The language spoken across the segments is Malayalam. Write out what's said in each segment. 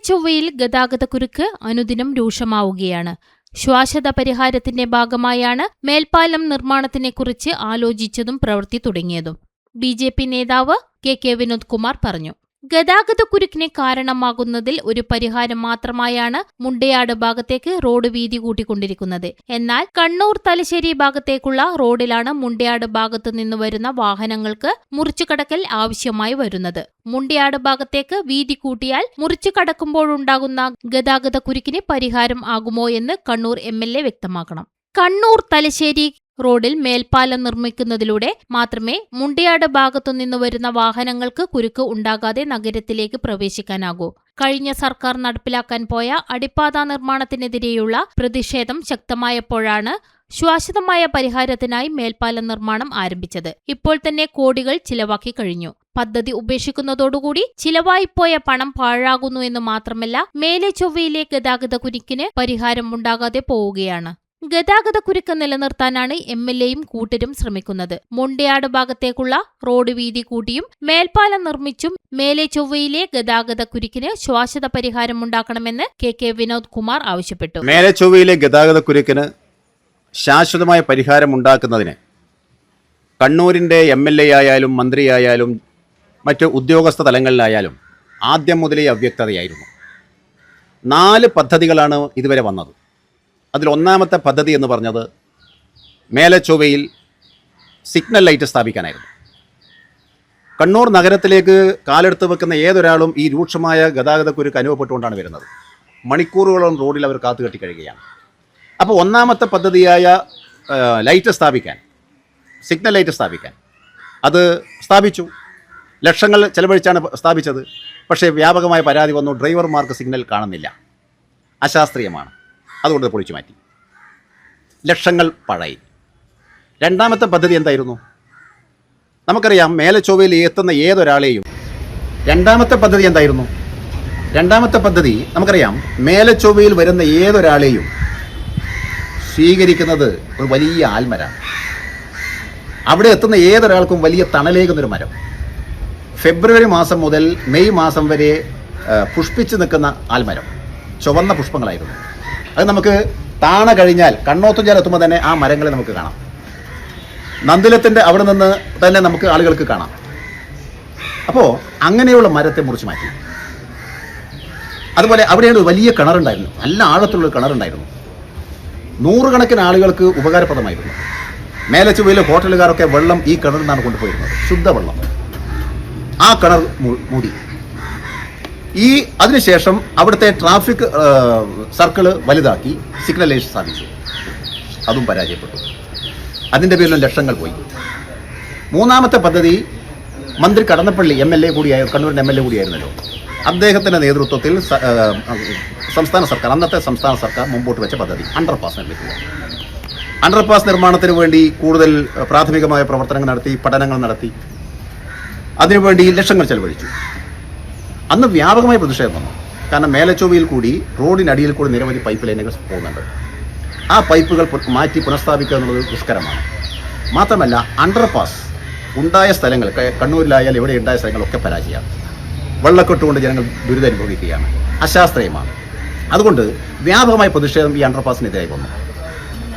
ചൊവ്വയിൽ ഗതാഗതക്കുരുക്ക് അനുദിനം രൂക്ഷമാവുകയാണ്. ശാശ്വത പരിഹാരത്തിന്റെ ഭാഗമായാണ് മേൽപ്പാലം നിർമ്മാണത്തിനെക്കുറിച്ച് ആലോചിച്ചതും പ്രവൃത്തി തുടങ്ങിയതും. ബി.ജെ.പി. നേതാവ് കെ വിനോദ് കുമാർ പറഞ്ഞു. ഗതാഗതക്കുരുക്കിന് കാരണമാകുന്നതിൽ ഒരു പരിഹാരം മാത്രമായാണ് മുണ്ടയാട് ഭാഗത്തേക്ക് റോഡ് വീതി കൂട്ടിക്കൊണ്ടിരിക്കുന്നത്. എന്നാൽ കണ്ണൂർ തലശ്ശേരി ഭാഗത്തേക്കുള്ള റോഡിലാണ് മുണ്ടയാട് ഭാഗത്തുനിന്ന് വരുന്ന വാഹനങ്ങൾക്ക് മുറിച്ചുകടക്കൽ ആവശ്യമായി വരുന്നത്. മുണ്ടയാട് ഭാഗത്തേക്ക് വീതി കൂട്ടിയാൽ മുറിച്ചു കടക്കുമ്പോഴുണ്ടാകുന്ന ഗതാഗതക്കുരുക്കിന് പരിഹാരം ആകുമോ എന്ന് കണ്ണൂർ എം.എൽ.എ. വ്യക്തമാക്കണം. കണ്ണൂർ തലശ്ശേരി റോഡിൽ മേൽപ്പാലം നിർമ്മിക്കുന്നതിലൂടെ മാത്രമേ മുണ്ടയാട് ഭാഗത്തുനിന്ന് വരുന്ന വാഹനങ്ങൾക്ക് കുരുക്ക് ഉണ്ടാകാതെ നഗരത്തിലേക്ക് പ്രവേശിക്കാനാകൂ. കഴിഞ്ഞ സർക്കാർ നടപ്പിലാക്കാൻ പോയ അടിപ്പാത നിർമ്മാണത്തിനെതിരെയുള്ള പ്രതിഷേധം ശക്തമായപ്പോഴാണ് ശാശ്വതമായ പരിഹാരത്തിനായി മേൽപ്പാലം നിർമ്മാണം ആരംഭിച്ചത്. ഇപ്പോൾ തന്നെ കോടികൾ ചിലവാക്കി കഴിഞ്ഞു. പദ്ധതി ഉപേക്ഷിക്കുന്നതോടുകൂടി ചിലവായിപ്പോയ പണം പാഴാകുന്നു എന്ന് മാത്രമല്ല, മേലെ ചൊവ്വയിലെ ഗതാഗതക്കുരുക്കിന് പരിഹാരം ഉണ്ടാകാതെ പോവുകയാണ്. ഗതാഗതക്കുരുക്ക് നിലനിർത്താനാണ് എം.എൽ.എയും കൂട്ടരും ശ്രമിക്കുന്നത്. മുണ്ടയാട് ഭാഗത്തേക്കുള്ള റോഡ് വീതി കൂട്ടിയും മേൽപ്പാലം നിർമ്മിച്ചും മേലെ ചൊവ്വയിലെ ഗതാഗതക്കുരുക്കിന് ശാശ്വത പരിഹാരം ഉണ്ടാക്കണമെന്ന് കെ വിനോദ് കുമാർ ആവശ്യപ്പെട്ടു. മേലെ ചൊവ്വയിലെ ഗതാഗതക്കുരുക്കിന് ശാശ്വതമായ പരിഹാരം ഉണ്ടാക്കുന്നതിന് കണ്ണൂരിൻ്റെ എം.എൽ.എ. ആയാലും മന്ത്രിയായാലും മറ്റ് ഉദ്യോഗസ്ഥ തലങ്ങളിലായാലും ആദ്യം മുതലേ അവ്യക്തതയായിരുന്നു. 4 പദ്ധതികളാണ് ഇതുവരെ വന്നത്. അതിൽ ഒന്നാമത്തെ പദ്ധതി എന്ന് പറഞ്ഞത് മേലെ ചൊവ്വയിൽ സിഗ്നൽ ലൈറ്റ് സ്ഥാപിക്കാനായിരുന്നു. കണ്ണൂർ നഗരത്തിലേക്ക് കാലെടുത്ത് വെക്കുന്ന ഏതൊരാളും ഈ രൂക്ഷമായ ഗതാഗതക്കുരുക്ക് അനുഭവപ്പെട്ടുകൊണ്ടാണ് വരുന്നത്. മണിക്കൂറുകളോളം റോഡിൽ അവർ കാത്തുകെട്ടി കഴിയുകയാണ്. അപ്പോൾ ഒന്നാമത്തെ പദ്ധതിയായ ലൈറ്റ് സ്ഥാപിക്കാൻ, സിഗ്നൽ ലൈറ്റ് സ്ഥാപിക്കാൻ, അത് സ്ഥാപിച്ചു. ലക്ഷങ്ങൾ ചെലവഴിച്ചാണ് സ്ഥാപിച്ചത്. പക്ഷേ വ്യാപകമായ പരാതി വന്നു, ഡ്രൈവർമാർക്ക് സിഗ്നൽ കാണുന്നില്ല, അശാസ്ത്രീയമാണ്, അതുകൊണ്ട് പൊളിച്ചു മാറ്റി. ലക്ഷങ്ങൾ പഴയി. രണ്ടാമത്തെ പദ്ധതി എന്തായിരുന്നു? നമുക്കറിയാം, മേലെ ചൊവ്വയിൽ എത്തുന്ന ഏതൊരാളെയും രണ്ടാമത്തെ പദ്ധതി എന്തായിരുന്നു? രണ്ടാമത്തെ പദ്ധതി നമുക്കറിയാം, മേലെ ചൊവ്വയിൽ വരുന്ന ഏതൊരാളെയും സ്വീകരിക്കുന്നത് ഒരു വലിയ ആൽമരമാണ്. അവിടെ എത്തുന്ന ഏതൊരാൾക്കും വലിയ തണലേകുന്നൊരു മരം. ഫെബ്രുവരി മാസം മുതൽ മെയ് മാസം വരെ പുഷ്പിച്ച് നിൽക്കുന്ന ആൽമരം, ചുവന്ന പുഷ്പങ്ങളായിരുന്നു. അത് നമുക്ക് താണ കഴിഞ്ഞാൽ കണ്ണോത്തുചാൽ എത്തുമ്പോൾ തന്നെ ആ മരങ്ങളെ നമുക്ക് കാണാം. നന്ദിലത്തിൻ്റെ അവിടെ നിന്ന് തന്നെ നമുക്ക് ആളുകൾക്ക് കാണാം. അപ്പോൾ അങ്ങനെയുള്ള മരത്തെ മുറിച്ച് മാറ്റി. അതുപോലെ അവിടെയാണ് വലിയ കിണറുണ്ടായിരുന്നു, നല്ല ആഴത്തിലുള്ള കിണറുണ്ടായിരുന്നു. 100 കണക്കിന് ആളുകൾക്ക് ഉപകാരപ്രദമായിരുന്നു. മേലെ ചൊവ്വയിലെ ഹോട്ടലുകാരൊക്കെ വെള്ളം ഈ കിണറിൽ നിന്നാണ് കൊണ്ടുപോയിരുന്നത്, ശുദ്ധവെള്ളം. ആ കിണർ മൂടി. അതിനുശേഷം അവിടുത്തെ ട്രാഫിക് സർക്കിള് വലുതാക്കി സിഗ്നൽ ലൈറ്റ് സ്ഥാപിച്ചു. അതും പരാജയപ്പെട്ടു. അതിൻ്റെ പേരിലും ലക്ഷങ്ങൾ പോയി. മൂന്നാമത്തെ പദ്ധതി മന്ത്രി കടന്നപ്പള്ളി എം.എൽ.എ. കൂടിയായ, കണ്ണൂരിൻ്റെ എം.എൽ.എ. കൂടിയായിരുന്നല്ലോ, അദ്ദേഹത്തിൻ്റെ നേതൃത്വത്തിൽ അന്നത്തെ സംസ്ഥാന സർക്കാർ മുമ്പോട്ട് വെച്ച പദ്ധതി അണ്ടർപാസ് നിർമ്മിക്കുക. അണ്ടർപാസ് നിർമ്മാണത്തിന് വേണ്ടി കൂടുതൽ പ്രാഥമികമായ പ്രവർത്തനങ്ങൾ നടത്തി, പഠനങ്ങൾ നടത്തി, അതിനുവേണ്ടി ലക്ഷങ്ങൾ ചെലവഴിച്ചു. അന്ന് വ്യാപകമായ പ്രതിഷേധം വന്നു. കാരണം മേലെ ചൊവ്വയിൽ കൂടി റോഡിനടിയിൽ കൂടി നിരവധി പൈപ്പ് ലൈനുകൾ പോകുന്നുണ്ട്. ആ പൈപ്പുകൾ മാറ്റി പുനഃസ്ഥാപിക്കുക എന്നുള്ളത് ദുഷ്കരമാണ്. മാത്രമല്ല, അണ്ടർപാസ് ഉണ്ടായ സ്ഥലങ്ങൾ, കണ്ണൂരിലായാലും ഇവിടെ ഉണ്ടായ സ്ഥലങ്ങളൊക്കെ പരാജയമാണ്. വെള്ളക്കെട്ടുകൊണ്ട് ജനങ്ങൾ ദുരിതം അനുഭവിക്കുകയാണ്, അശാസ്ത്രീയമാണ്. അതുകൊണ്ട് വ്യാപകമായ പ്രതിഷേധം ഈ അണ്ടർപാസിനെതിരായി വന്നു.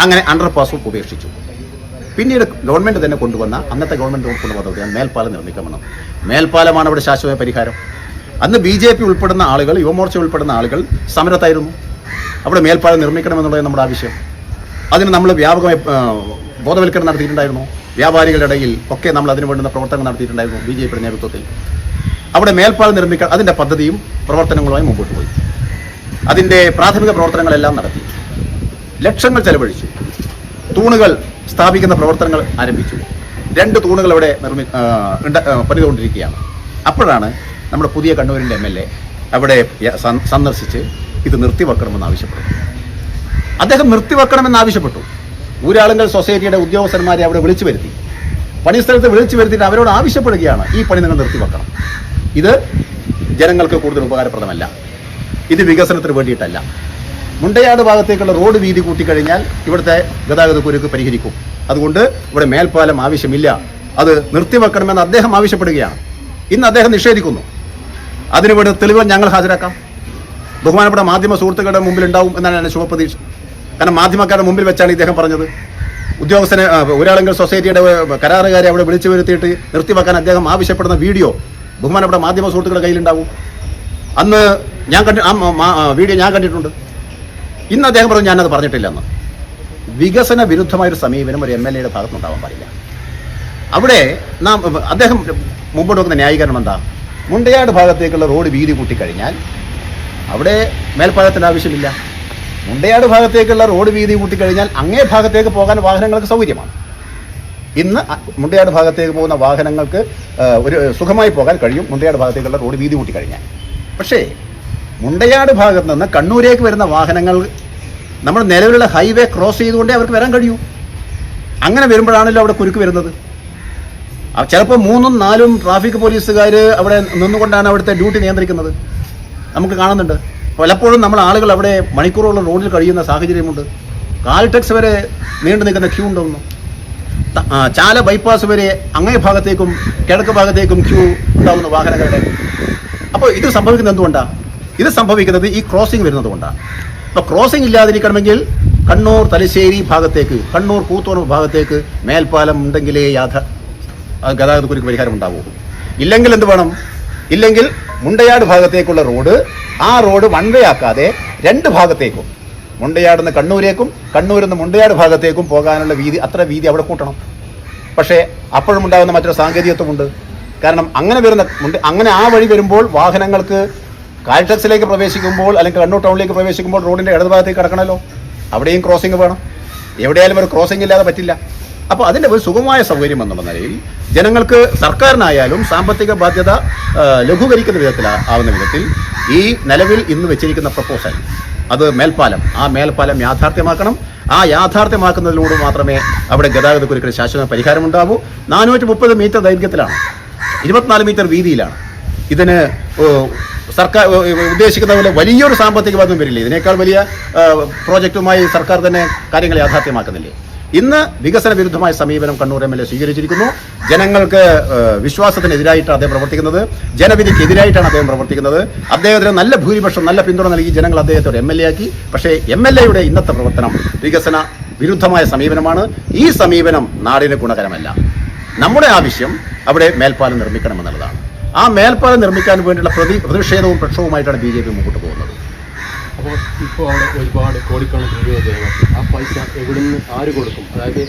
അങ്ങനെ അണ്ടർപാസും ഉപേക്ഷിച്ചു. പിന്നീട് ഗവൺമെൻറ് തന്നെ കൊണ്ടുവന്ന, അന്നത്തെ ഗവൺമെൻറ് കൊണ്ടുവന്നത് മേൽപ്പാലം നിർമ്മിക്കണമെന്ന്. മേൽപ്പാലമാണ് അവിടെ ശാശ്വത പരിഹാരം. അന്ന് ബി.ജെ.പി. ഉൾപ്പെടുന്ന ആളുകൾ, യുവമോർച്ച ഉൾപ്പെടുന്ന ആളുകൾ സമരത്തായിരുന്നു. അവിടെ മേൽപ്പാലം നിർമ്മിക്കണമെന്നുള്ളത് നമ്മുടെ ആവശ്യം. അതിന് നമ്മൾ വ്യാപകമായി ബോധവൽക്കരണം നടത്തിയിട്ടുണ്ടായിരുന്നു. വ്യാപാരികളുടെ ഇടയിൽ ഒക്കെ നമ്മൾ അതിന് വേണ്ടുന്ന പ്രവർത്തനങ്ങൾ നടത്തിയിട്ടുണ്ടായിരുന്നു ബി.ജെ.പിയുടെ നേതൃത്വത്തിൽ. അവിടെ മേൽപ്പാലം നിർമ്മിക്കാൻ അതിൻ്റെ പദ്ധതിയും പ്രവർത്തനങ്ങളുമായി മുമ്പോട്ട് പോയി. അതിൻ്റെ പ്രാഥമിക പ്രവർത്തനങ്ങളെല്ലാം നടത്തി. ലക്ഷങ്ങൾ ചെലവഴിച്ചു. തൂണുകൾ സ്ഥാപിക്കുന്ന പ്രവർത്തനങ്ങൾ ആരംഭിച്ചു. 2 തൂണുകൾ അവിടെ പണിതുകൊണ്ടിരിക്കുകയാണ്. അപ്പോഴാണ് നമ്മുടെ പുതിയ കണ്ണൂരിൻ്റെ എം.എൽ.എ. അവിടെ സന്ദർശിച്ച് ഇത് നിർത്തിവെക്കണമെന്ന് ആവശ്യപ്പെട്ടു. അദ്ദേഹം നിർത്തിവെക്കണമെന്ന് ആവശ്യപ്പെട്ടു. ഊരാളുങ്കൽ സൊസൈറ്റിയുടെ ഉദ്യോഗസ്ഥന്മാരെ അവിടെ വിളിച്ചു വരുത്തി, പണിസ്ഥലത്ത് വിളിച്ചു വരുത്തിയിട്ട് അവരോട് ആവശ്യപ്പെടുകയാണ്, ഈ പണി നിങ്ങൾ നിർത്തിവെക്കണം. ഇത് ജനങ്ങൾക്ക് കൂടുതൽ ഉപകാരപ്രദമല്ല, ഇത് വികസനത്തിന് വേണ്ടിയിട്ടല്ല. മുണ്ടയാട് ഭാഗത്തേക്കുള്ള റോഡ് വീതി കൂട്ടിക്കഴിഞ്ഞാൽ ഇവിടുത്തെ ഗതാഗതക്കുരുക്ക് പരിഹരിക്കും. അതുകൊണ്ട് ഇവിടെ മേൽപ്പാലം ആവശ്യമില്ല, അത് നിർത്തിവെക്കണമെന്ന് അദ്ദേഹം ആവശ്യപ്പെടുകയാണ്. ഇന്ന് അദ്ദേഹം നിഷേധിക്കുന്നു. അതിനുവേണ്ടി തെളിവുകൾ ഞങ്ങൾ ഹാജരാക്കാം. ബഹുമാനപ്പെട്ട മാധ്യമ സുഹൃത്തുക്കളുടെ മുമ്പിൽ ഉണ്ടാവും എന്നാണ് എൻ്റെ ശുഭപ്രതീക്ഷ. കാരണം മാധ്യമക്കാരുടെ മുമ്പിൽ വെച്ചാണ് ഇദ്ദേഹം പറഞ്ഞത്. ഉദ്യോഗസ്ഥനെ ഒരാളെങ്കിലും സൊസൈറ്റിയുടെ കരാറുകാരെ അവിടെ വിളിച്ചു വരുത്തിയിട്ട് നിർത്തിവെക്കാൻ അദ്ദേഹം ആവശ്യപ്പെടുന്ന വീഡിയോ ബഹുമാനപ്പെട്ട മാധ്യമ സുഹൃത്തുക്കളുടെ കയ്യിലുണ്ടാവും. അന്ന് വീഡിയോ ഞാൻ കണ്ടിട്ടുണ്ട്. ഇന്ന് അദ്ദേഹം പറഞ്ഞു ഞാനത് പറഞ്ഞിട്ടില്ലെന്ന്. വികസന വിരുദ്ധമായൊരു സമീപനം ഒരു MLA ഭാഗത്തുനിന്നുണ്ടാവാൻ പാടില്ല. അവിടെ അദ്ദേഹം മുമ്പോട്ട് വെക്കുന്ന ന്യായീകരണം എന്താ? മുണ്ടയാട് ഭാഗത്തേക്കുള്ള റോഡ് വീതി കൂട്ടിക്കഴിഞ്ഞാൽ അവിടെ മേൽപ്പാലത്തിൻ്റെ ആവശ്യമില്ല. മുണ്ടയാട് ഭാഗത്തേക്കുള്ള റോഡ് വീതി കൂട്ടിക്കഴിഞ്ഞാൽ അങ്ങേ ഭാഗത്തേക്ക് പോകാൻ വാഹനങ്ങൾക്ക് സൗകര്യമാണ്. ഇന്ന് മുണ്ടയാട് ഭാഗത്തേക്ക് പോകുന്ന വാഹനങ്ങൾക്ക് ഒരു സുഖമായി പോകാൻ കഴിയും മുണ്ടയാട് ഭാഗത്തേക്കുള്ള റോഡ് വീതി കൂട്ടിക്കഴിഞ്ഞാൽ. പക്ഷേ മുണ്ടയാട് ഭാഗത്ത് നിന്ന് കണ്ണൂരേക്ക് വരുന്ന വാഹനങ്ങൾ നമ്മൾ നിലവിലുള്ള ഹൈവേ ക്രോസ് ചെയ്തുകൊണ്ടേ അവർക്ക് വരാൻ കഴിയൂ. അങ്ങനെ വരുമ്പോഴാണല്ലോ അവിടെ കുരുക്ക് വരുന്നത്. ചിലപ്പോൾ 3ഉം 4ഉം ട്രാഫിക് പോലീസുകാർ അവിടെ നിന്നുകൊണ്ടാണ് അവിടുത്തെ ഡ്യൂട്ടി നിയന്ത്രിക്കുന്നത്. നമുക്ക് കാണുന്നുണ്ട്. പലപ്പോഴും നമ്മൾ ആളുകൾ അവിടെ മണിക്കൂറോളം റോഡിൽ കഴിയുന്ന സാഹചര്യമുണ്ട്. കാൽടെക്സ് വരെ നീണ്ടു നിൽക്കുന്ന ക്യൂ ഉണ്ടെന്നു. ചാല ബൈപ്പാസ് വരെ അങ്ങേ ഭാഗത്തേക്കും കിഴക്ക് ഭാഗത്തേക്കും ക്യൂ ഉണ്ടാകുന്ന വാഹനങ്ങളുടെ. അപ്പോൾ ഇത് സംഭവിക്കുന്നത് എന്തുകൊണ്ടാണ്? ഇത് സംഭവിക്കുന്നത് ഈ ക്രോസിംഗ് വരുന്നത് കൊണ്ടാണ്. അപ്പോൾ ക്രോസിംഗ് ഇല്ലാതിരിക്കണമെങ്കിൽ കണ്ണൂർ തലശ്ശേരി ഭാഗത്തേക്ക്, കണ്ണൂർ കൂത്തുപറമ്പ് ഭാഗത്തേക്ക് മേൽപ്പാലം ഉണ്ടെങ്കിലേ ഗതാഗത കുരുക്ക് പരിഹാരം ഉണ്ടാവൂ. ഇല്ലെങ്കിൽ എന്ത് വേണം? ഇല്ലെങ്കിൽ മുണ്ടയാട് ഭാഗത്തേക്കുള്ള റോഡ്, ആ റോഡ് വൺ വേ ആക്കാതെ 2 ഭാഗത്തേക്കും, മുണ്ടയാട് നിന്ന് കണ്ണൂരേക്കും കണ്ണൂരിൽ നിന്ന് മുണ്ടയാട് ഭാഗത്തേക്കും പോകാനുള്ള വീതി, അത്ര വീതി അവിടെ കൂട്ടണം. പക്ഷേ അപ്പോഴും ഉണ്ടാകുന്ന മറ്റൊരു സാങ്കേതികത്വമുണ്ട്. കാരണം അങ്ങനെ ആ വഴി വരുമ്പോൾ വാഹനങ്ങൾക്ക് കാൽടെക്സിലേക്ക് പ്രവേശിക്കുമ്പോൾ അല്ലെങ്കിൽ കണ്ണൂർ ടൗണിലേക്ക് പ്രവേശിക്കുമ്പോൾ റോഡിൻ്റെ ഇടതുഭാഗത്തേക്ക് കിടക്കണമല്ലോ. അവിടെയും ക്രോസിംഗ് വേണം. എവിടെയായാലും ഒരു ക്രോസിംഗ് ഇല്ലാതെ പറ്റില്ല. അപ്പോൾ അതിൻ്റെ ഒരു സുഗമമായ സൗകര്യം എന്നുള്ള നിലയിൽ ജനങ്ങൾക്ക്, സർക്കാരിനായാലും സാമ്പത്തിക ബാധ്യത ലഘൂകരിക്കുന്ന വിധത്തിലാവുന്ന വിധത്തിൽ ഈ നിലവിൽ ഇന്ന് വെച്ചിരിക്കുന്ന പ്രപ്പോസൽ, അത് മേൽപ്പാലം, ആ മേൽപ്പാലം യാഥാർത്ഥ്യമാക്കണം. ആ യാഥാർത്ഥ്യമാക്കുന്നതിലൂടെ മാത്രമേ അവിടെ ഗതാഗത കുരുക്കിന് ശാശ്വത പരിഹാരമുണ്ടാവൂ. 430 മീറ്റർ ദൈർഘ്യത്തിലാണ്, 24 മീറ്റർ വീതിയിലാണ്. ഇതിന് സർക്കാർ ഉദ്ദേശിക്കുന്ന പോലെ വലിയൊരു സാമ്പത്തിക ബാധ്യത വരില്ലേ? ഇതിനേക്കാൾ വലിയ പ്രോജക്റ്റുമായി സർക്കാർ തന്നെ കാര്യങ്ങൾ യാഥാർത്ഥ്യമാക്കുന്നില്ലേ? ഇന്ന് വികസന വിരുദ്ധമായ സമീപനം കണ്ണൂർ MLA സ്വീകരിച്ചിരിക്കുന്നു. ജനങ്ങൾക്ക് വിശ്വാസത്തിനെതിരായിട്ടാണ് അദ്ദേഹം പ്രവർത്തിക്കുന്നത്. ജനവിധിക്കെതിരായിട്ടാണ് അദ്ദേഹം പ്രവർത്തിക്കുന്നത്. അദ്ദേഹത്തിന് നല്ല ഭൂരിപക്ഷം, നല്ല പിന്തുണ നൽകി ജനങ്ങൾ അദ്ദേഹത്തെ ഒരു MLA ആക്കി. പക്ഷേ MLAയുടെ ഇന്നത്തെ പ്രവർത്തനം വികസന വിരുദ്ധമായ സമീപനമാണ്. ഈ സമീപനം നാടിന് ഗുണകരമല്ല. നമ്മുടെ ആവശ്യം അവിടെ മേൽപ്പാലം നിർമ്മിക്കണമെന്നുള്ളതാണ്. ആ മേൽപ്പാലം നിർമ്മിക്കാൻ വേണ്ടിയുള്ള പ്രതിഷേധവും പ്രക്ഷോഭവുമായിട്ടാണ് BJP മുമ്പോട്ട് പോകുന്നത്. അപ്പോൾ ഇപ്പോൾ അവിടെ ഒരുപാട് കോടിക്കണക്കിന് രൂപ ചെലവാക്കി. ആ പൈസ എവിടെ നിന്ന് ആര് കൊടുക്കും? അതായത്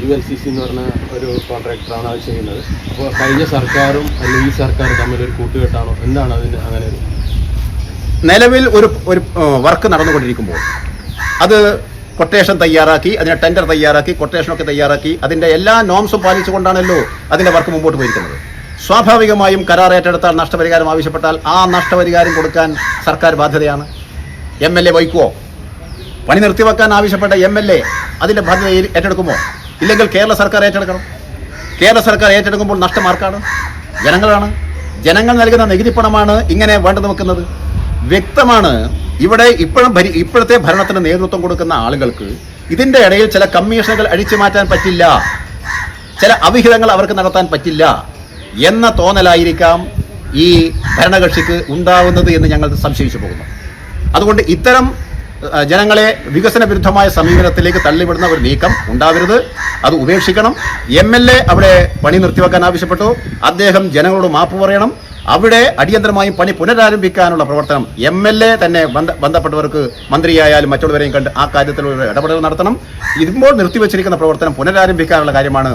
ULCC എന്ന് പറഞ്ഞ ഒരു കോൺട്രാക്ടറാണ് അത് ചെയ്യുന്നത്. അപ്പോൾ കഴിഞ്ഞ സർക്കാരും അല്ലെങ്കിൽ ഈ സർക്കാരും തമ്മിലൊരു കൂട്ടുകെട്ടാണോ? എന്താണ് അതിന് അങ്ങനെ ഒരു നിലവിൽ ഒരു വർക്ക് നടന്നുകൊണ്ടിരിക്കുമ്പോൾ അത് കൊട്ടേഷൻ തയ്യാറാക്കി, അതിനെ ടെൻഡർ തയ്യാറാക്കി, കൊട്ടേഷനൊക്കെ തയ്യാറാക്കി, അതിൻ്റെ എല്ലാ നോംസും പാലിച്ചുകൊണ്ടാണല്ലോ അതിൻ്റെ വർക്ക് മുമ്പോട്ട് പോയിരിക്കുന്നത്. സ്വാഭാവികമായും കരാർ ഏറ്റെടുത്താൽ നഷ്ടപരിഹാരം ആവശ്യപ്പെട്ടാൽ ആ നഷ്ടപരിഹാരം കൊടുക്കാൻ സർക്കാർ ബാധ്യതയാണ്. MLA വഹിക്കുമോ? പണി നിർത്തിവെക്കാൻ ആവശ്യപ്പെട്ട MLA അതിൻ്റെ ബാധ്യത ഏറ്റെടുക്കുമോ? ഇല്ലെങ്കിൽ കേരള സർക്കാർ ഏറ്റെടുക്കണം. കേരള സർക്കാർ ഏറ്റെടുക്കുമ്പോൾ നഷ്ടം ആർക്കാണ്? ജനങ്ങളാണ്. ജനങ്ങൾ നൽകുന്ന നികുതി പണമാണ് ഇങ്ങനെ വേണ്ടത് വെക്കുന്നത്. വ്യക്തമാണ്. ഇവിടെ ഇപ്പോഴത്തെ ഭരണത്തിന് നേതൃത്വം കൊടുക്കുന്ന ആളുകൾക്ക് ഇതിൻ്റെ ഇടയിൽ ചില കമ്മീഷനുകൾ അഴിച്ചു മാറ്റാൻ പറ്റില്ല, ചില അവിഹിതങ്ങൾ അവർക്ക് നടത്താൻ പറ്റില്ല എന്ന തോന്നലായിരിക്കാം ഈ ഭരണകക്ഷിക്ക് ഉണ്ടാവുന്നത് എന്ന് ഞങ്ങൾ സംശയിച്ചു പോകുന്നു. അതുകൊണ്ട് ഇത്തരം ജനങ്ങളെ വികസന വിരുദ്ധമായ സമീപനത്തിലേക്ക് തള്ളിവിടുന്ന ഒരു നീക്കം ഉണ്ടാവരുത്. അത് ഉപേക്ഷിക്കണം. MLA അവിടെ പണി നിർത്തിവെക്കാൻ ആവശ്യപ്പെട്ടു. അദ്ദേഹം ജനങ്ങളോട് മാപ്പ് പറയണം. അവിടെ അടിയന്തരമായും പണി പുനരാരംഭിക്കാനുള്ള പ്രവർത്തനം MLA തന്നെ ബന്ധപ്പെട്ടവർക്ക്, മന്ത്രിയായാലും മറ്റുള്ളവരെയും കണ്ട് ആ കാര്യത്തിലുള്ള ഇടപെടൽ നടത്തണം. ഇപ്പോൾ നിർത്തിവെച്ചിരിക്കുന്ന പ്രവർത്തനം പുനരാരംഭിക്കാനുള്ള കാര്യമാണ്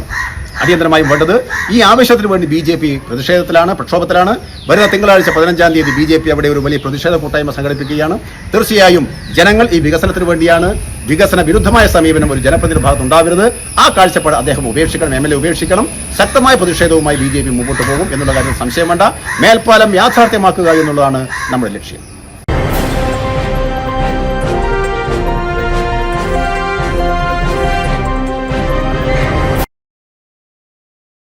അടിയന്തരമായും വേണ്ടത്. ഈ ആവശ്യത്തിന് വേണ്ടി BJP പ്രതിഷേധത്തിലാണ്, പ്രക്ഷോഭത്തിലാണ്. വരുന്ന തിങ്കളാഴ്ച 15-ാം തീയതി BJP അവിടെ ഒരു വലിയ പ്രതിഷേധ കൂട്ടായ്മ സംഘടിപ്പിക്കുകയാണ്. തീർച്ചയായും ജനങ്ങൾ ഈ വികസനത്തിന് വേണ്ടിയാണ്. വികസന വിരുദ്ധമായ സമീപനം ഒരു ജനപ്രതിനിധി ഭാഗത്ത് ഉണ്ടാവരുത്. ആ കാഴ്ചപ്പാട് അദ്ദേഹം ഉപേക്ഷിക്കണം, MLA ഉപേക്ഷിക്കണം. ശക്തമായ പ്രതിഷേധവുമായി BJP മുമ്പോട്ട് പോകും എന്നുള്ള കാര്യം സംശയം വേണ്ട. മേൽപ്പാലം യാഥാർത്ഥ്യമാക്കുക എന്നുള്ളതാണ് നമ്മുടെ ലക്ഷ്യം.